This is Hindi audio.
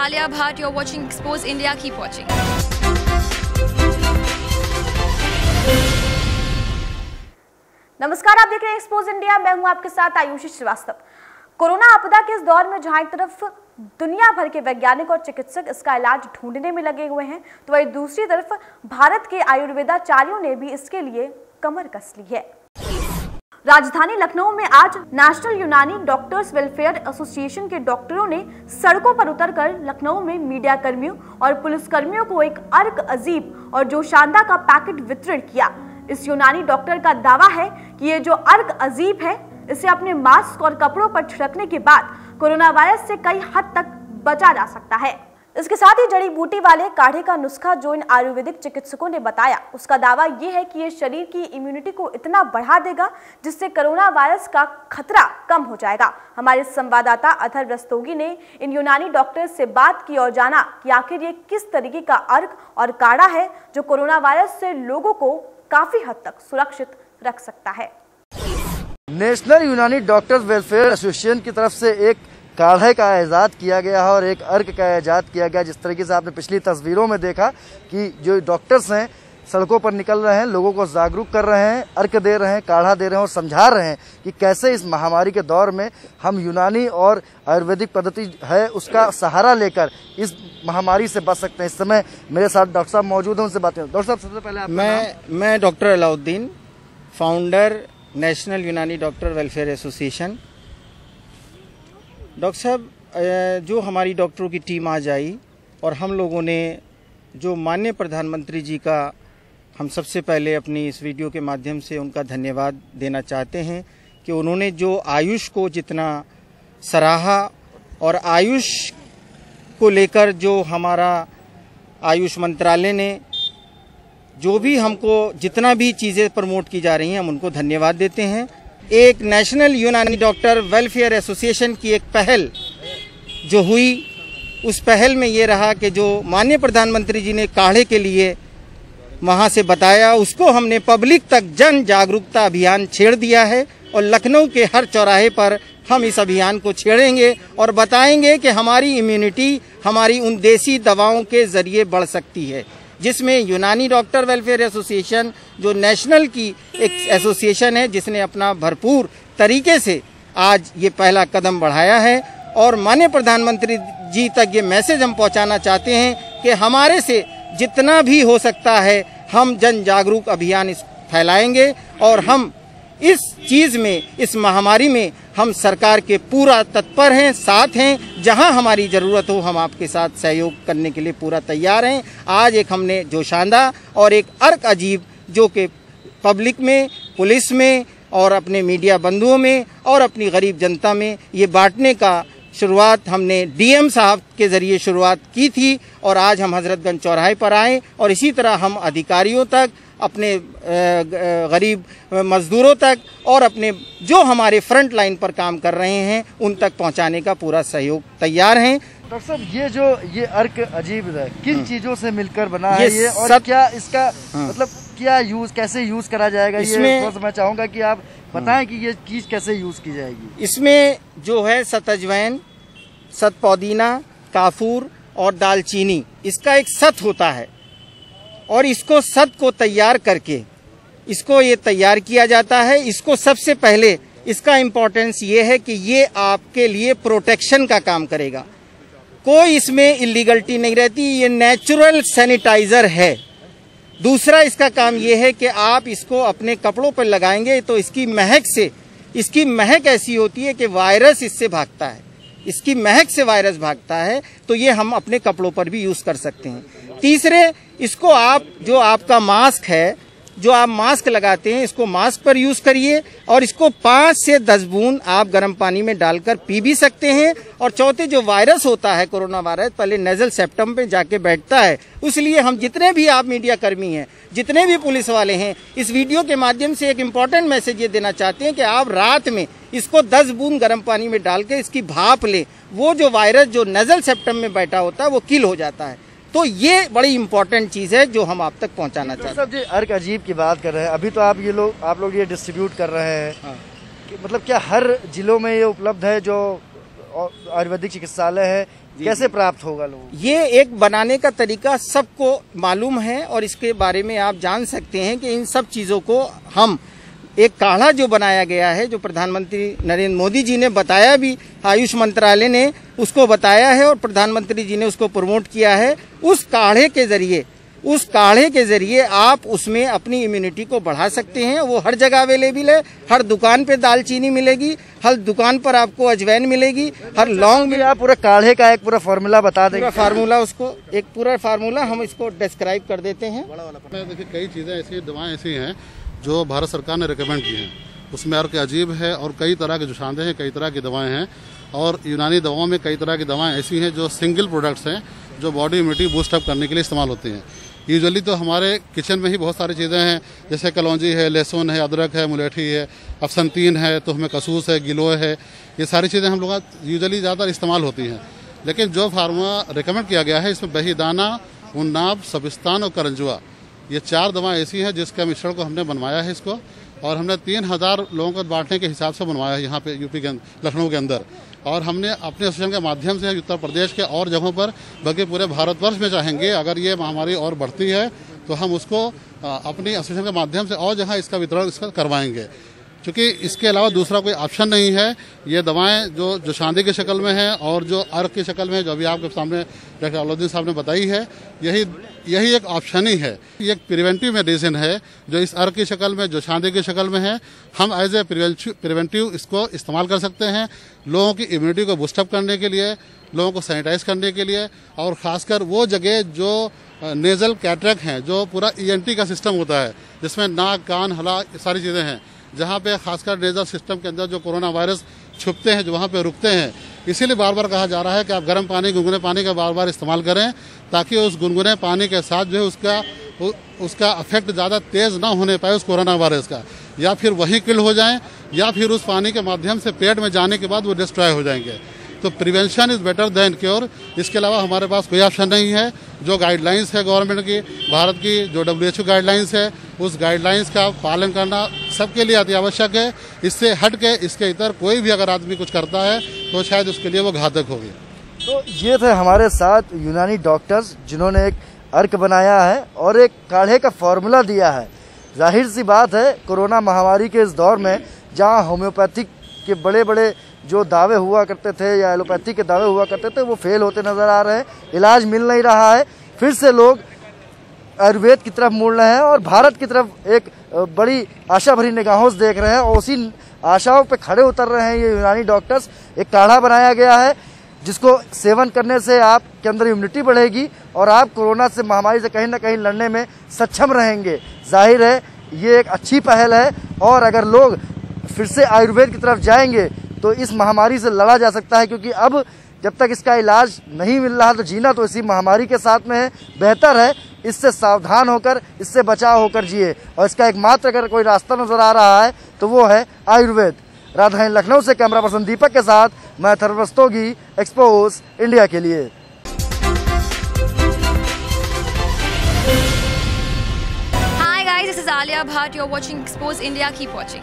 Alia Bhatt. You're watching Expose India. Keep watching. नमस्कार, आप देख रहे हैं एक्सपोज इंडिया। मैं हूं आपके साथ आयुषी श्रीवास्तव। कोरोना आपदा के इस दौर में जहां एक तरफ दुनिया भर के वैज्ञानिक और चिकित्सक इसका इलाज ढूंढने में लगे हुए हैं, तो वहीं दूसरी तरफ भारत के आयुर्वेदाचार्यों ने भी इसके लिए कमर कस ली है। राजधानी लखनऊ में आज नेशनल यूनानी डॉक्टर्स वेलफेयर एसोसिएशन के डॉक्टरों ने सड़कों पर उतरकर लखनऊ में मीडिया कर्मियों और पुलिसकर्मियों को एक अर्क अजीब और जोशानदा का पैकेट वितरण किया। इस यूनानी डॉक्टर का दावा है कि ये जो अर्क अजीब है, इसे अपने मास्क और कपड़ों पर छिड़कने के बाद कोरोना वायरस से कई हद तक बचा जा सकता है। इसके साथ ही जड़ी बूटी वाले काढ़े का नुस्खा जो इन आयुर्वेदिक चिकित्सकों ने बताया, उसका दावा यह है कि ये शरीर की इम्यूनिटी को इतना बढ़ा देगा जिससे कोरोना वायरस का खतरा कम हो जाएगा। हमारे संवाददाता अथर्व रस्तोगी ने इन यूनानी डॉक्टर से बात की और जाना कि आखिर ये किस तरीके का अर्क और काढ़ा है जो कोरोना वायरस से लोगों को काफी हद तक सुरक्षित रख सकता है। नेशनल यूनानी डॉक्टर्स वेलफेयर एसोसिएशन की तरफ से एक काढ़े का इजाद किया गया है और एक अर्क का इजाद किया गया। जिस तरीके से आपने पिछली तस्वीरों में देखा कि जो डॉक्टर्स हैं सड़कों पर निकल रहे हैं, लोगों को जागरूक कर रहे हैं, अर्क दे रहे हैं, काढ़ा दे रहे हैं और समझा रहे हैं कि कैसे इस महामारी के दौर में हम यूनानी और आयुर्वेदिक पद्धति है उसका सहारा लेकर इस महामारी से बच सकते हैं। इस समय मेरे साथ डॉक्टर साहब मौजूद हैं, उनसे बात करें। डॉक्टर साहब, सबसे पहले मैं डॉक्टर अलाउद्दीन, फाउंडर नेशनल यूनानी डॉक्टर वेलफेयर एसोसिएशन। डॉक्टर साहब, जो हमारी डॉक्टरों की टीम आज आई और हम लोगों ने जो माननीय प्रधानमंत्री जी का हम सबसे पहले अपनी इस वीडियो के माध्यम से उनका धन्यवाद देना चाहते हैं कि उन्होंने जो आयुष को जितना सराहा और आयुष को लेकर जो हमारा आयुष मंत्रालय ने जो भी हमको जितना भी चीज़ें प्रमोट की जा रही हैं, हम उनको धन्यवाद देते हैं। एक नेशनल यूनानी डॉक्टर वेलफेयर एसोसिएशन की एक पहल जो हुई, उस पहल में ये रहा कि जो माननीय प्रधानमंत्री जी ने काढ़े के लिए वहाँ से बताया, उसको हमने पब्लिक तक जन जागरूकता अभियान छेड़ दिया है और लखनऊ के हर चौराहे पर हम इस अभियान को छेड़ेंगे और बताएंगे कि हमारी इम्यूनिटी हमारी उन देसी दवाओं के जरिए बढ़ सकती है, जिसमें यूनानी डॉक्टर वेलफेयर एसोसिएशन जो नेशनल की एक एसोसिएशन है, जिसने अपना भरपूर तरीके से आज ये पहला कदम बढ़ाया है। और माननीय प्रधानमंत्री जी तक ये मैसेज हम पहुंचाना चाहते हैं कि हमारे से जितना भी हो सकता है हम जन जागरूक अभियान इस फैलाएंगे और हम इस चीज़ में, इस महामारी में हम सरकार के पूरा तत्पर हैं, साथ हैं। जहां हमारी ज़रूरत हो हम आपके साथ सहयोग करने के लिए पूरा तैयार हैं। आज एक हमने जोशानदा और एक अर्क अजीब जो कि पब्लिक में, पुलिस में और अपने मीडिया बंधुओं में और अपनी गरीब जनता में ये बांटने का शुरुआत हमने डीएम साहब के ज़रिए शुरुआत की थी और आज हम हजरतगंज चौराहे पर आए और इसी तरह हम अधिकारियों तक, अपने गरीब मजदूरों तक और अपने जो हमारे फ्रंट लाइन पर काम कर रहे हैं उन तक पहुंचाने का पूरा सहयोग तैयार हैं। डॉक्टर साहब, ये अर्क अजीब है, किन चीजों से मिलकर बना है ये और क्या इसका मतलब क्या कैसे यूज करा जाएगा? इसमें मैं चाहूंगा कि आप बताएं कि ये चीज कैसे यूज की जाएगी। इसमें जो है सतअजवैन, सतपुदीना, काफूर और दालचीनी, इसका एक सत होता है और इसको सत को तैयार करके इसको ये तैयार किया जाता है। इसको सबसे पहले इसका इम्पोर्टेंस ये है कि ये आपके लिए प्रोटेक्शन का काम करेगा, कोई इसमें इलीगलिटी नहीं रहती, ये नेचुरल सैनिटाइजर है। दूसरा इसका काम ये है कि आप इसको अपने कपड़ों पर लगाएंगे तो इसकी महक ऐसी होती है कि वायरस इससे भागता है, इसकी महक से वायरस भागता है, तो ये हम अपने कपड़ों पर भी यूज कर सकते हैं। तीसरे, इसको आप जो आपका मास्क है, जो आप मास्क लगाते हैं, इसको मास्क पर यूज करिए और इसको 5 से 10 बूंद आप गर्म पानी में डालकर पी भी सकते हैं। और चौथे, जो वायरस होता है कोरोना वायरस, पहले नेजल सेप्टम पे जाके बैठता है, इसलिए हम जितने भी आप मीडिया कर्मी हैं, जितने भी पुलिस वाले हैं, इस वीडियो के माध्यम से एक इम्पॉर्टेंट मैसेज ये देना चाहते हैं कि आप रात में इसको 10 बूंद गर्म पानी में डाल के इसकी भाप लें, वो जो वायरस जो नेजल सेप्टम में बैठा होता है वो किल हो जाता है। तो ये बड़ी इम्पोर्टेंट चीज़ है जो हम आप तक पहुंचाना चाहते हैं। जी, अर्क अजीब की बात कर रहे हैं, अभी तो आप लोग ये डिस्ट्रीब्यूट कर रहे हैं। हाँ। मतलब क्या हर जिलों में ये उपलब्ध है जो आयुर्वेदिक चिकित्सालय है, कैसे प्राप्त होगा लोगों को? ये एक बनाने का तरीका सबको मालूम है और इसके बारे में आप जान सकते हैं कि इन सब चीजों को हम एक काढ़ा जो बनाया गया है, जो प्रधानमंत्री नरेंद्र मोदी जी ने बताया भी, आयुष मंत्रालय ने उसको बताया है और प्रधानमंत्री जी ने उसको प्रमोट किया है। उस काढ़े के जरिए आप उसमें अपनी इम्यूनिटी को बढ़ा सकते हैं। वो हर जगह अवेलेबल है, हर दुकान पे दालचीनी मिलेगी, हर दुकान पर आपको अजवाइन मिलेगी, हर लौंग मिलेगी। आप पूरा काढ़े का एक पूरा फॉर्मूला बता देंगे? पूरा फार्मूला, उसको एक पूरा फार्मूला हम इसको डिस्क्राइब कर देते हैं। देखिए, कई चीजें ऐसी, दवाएं ऐसी हैं जो भारत सरकार ने रिकमेंड की हैं, उसमें अर्क अजीब है और कई तरह के जुशांदे हैं, कई तरह की दवाएं हैं। और यूनानी दवाओं में कई तरह की दवाएं ऐसी हैं जो सिंगल प्रोडक्ट्स हैं, जो बॉडी इम्यूनिटी बूस्ट अप करने के लिए इस्तेमाल होती हैं। यूजुअली तो हमारे किचन में ही बहुत सारी चीज़ें हैं, जैसे कलौंजी है, लहसुन है, अदरक है, मुलेठी है, अफसनतीन है, तो हमें कसूस है, गिलोय है, ये सारी चीज़ें हम लोग यूजुअली ज़्यादातर इस्तेमाल होती हैं। लेकिन जो फार्मा रिकमेंड किया गया है, इसमें बहीदाना, उन्नाब, सबिस्तान और करंजुआ, ये 4 दवाएं ऐसी हैं जिसका मिश्रण को हमने बनवाया है इसको, और हमने 3000 लोगों को बांटने के हिसाब से बनवाया है यहाँ पे यूपी के लखनऊ के अंदर। और हमने अपने एसोसिएशन के माध्यम से उत्तर प्रदेश के और जगहों पर, बल्कि पूरे भारतवर्ष में चाहेंगे, अगर ये महामारी और बढ़ती है तो हम उसको अपनी एसोसिएशन के माध्यम से और जहाँ इसका वितरण इसका करवाएंगे, क्योंकि इसके अलावा दूसरा कोई ऑप्शन नहीं है। ये दवाएं जो जुशांदे की शक्ल में है और जो अर्क की शक्ल में है, जो अभी आपके सामने डॉक्टर अलाउद्दीन साहब ने बताई है, यही एक ऑप्शन ही है। ये एक प्रिवेंटिव मेडिसिन है जो इस अर्क की शक्ल में, जुशांदे की शक्ल में है। हम एज ए प्रिवेंटिव इसको इस्तेमाल कर सकते हैं, लोगों की इम्यूनिटी को बूस्टअप करने के लिए, लोगों को सैनिटाइज करने के लिए, और खासकर वो जगह जो नेजल कैटरेक्ट हैं, जो पूरा ENT का सिस्टम होता है, जिसमें नाक, कान, हला, सारी चीज़ें हैं, जहाँ पे खासकर नेजल सिस्टम के अंदर जो कोरोना वायरस छुपते हैं, जो वहाँ पे रुकते हैं। इसीलिए बार बार कहा जा रहा है कि आप गर्म पानी, गुनगुने पानी का बार बार इस्तेमाल करें, ताकि उस गुनगुने पानी के साथ जो है उसका अफेक्ट ज़्यादा तेज़ ना होने पाए उस कोरोना वायरस का, या फिर वहीं किल हो जाएं, या फिर उस पानी के माध्यम से पेट में जाने के बाद वो डिस्ट्रॉय हो जाएंगे। तो prevention is better than cure. इसके अलावा हमारे पास कोई ऑप्शन नहीं है। जो गाइडलाइंस है गवर्नमेंट की, भारत की जो WHO गाइडलाइंस है, उस गाइडलाइंस का पालन करना सबके लिए अति आवश्यक है। इससे हट के इसके इतर कोई भी अगर आदमी कुछ करता है तो शायद उसके लिए वो घातक होगी। तो ये थे हमारे साथ यूनानी डॉक्टर्स, जिन्होंने एक अर्क बनाया है और एक काढ़े का फॉर्मूला दिया है। जाहिर सी बात है, कोरोना महामारी के इस दौर में जहाँ होम्योपैथिक के बड़े बड़े जो दावे हुआ करते थे या एलोपैथी के दावे हुआ करते थे, वो फेल होते नजर आ रहे हैं, इलाज मिल नहीं रहा है। फिर से लोग आयुर्वेद की तरफ मुड़ रहे हैं और भारत की तरफ एक बड़ी आशा भरी निगाहों से देख रहे हैं, और उसी आशाओं पे खड़े उतर रहे हैं ये यूनानी डॉक्टर्स। एक काढ़ा बनाया गया है जिसको सेवन करने से आपके अंदर इम्यूनिटी बढ़ेगी और आप कोरोना से, महामारी से कहीं ना कहीं लड़ने में सक्षम रहेंगे। जाहिर है ये एक अच्छी पहल है, और अगर लोग फिर से आयुर्वेद की तरफ जाएंगे तो इस महामारी से लड़ा जा सकता है, क्योंकि अब जब तक इसका इलाज नहीं मिल रहा तो जीना तो इसी महामारी के साथ में है। बेहतर है इससे सावधान होकर, इससे बचाव होकर जिए, और इसका एकमात्र अगर कोई रास्ता नजर आ रहा है तो वो है आयुर्वेद। राजधानी लखनऊ से कैमरा पर्सन दीपक के साथ मैं थर्वस्तोगी, एक्सपोज इंडिया के लिए। Hi guys, this is Alia Bhatt. You're watching Expose India. Keep watching.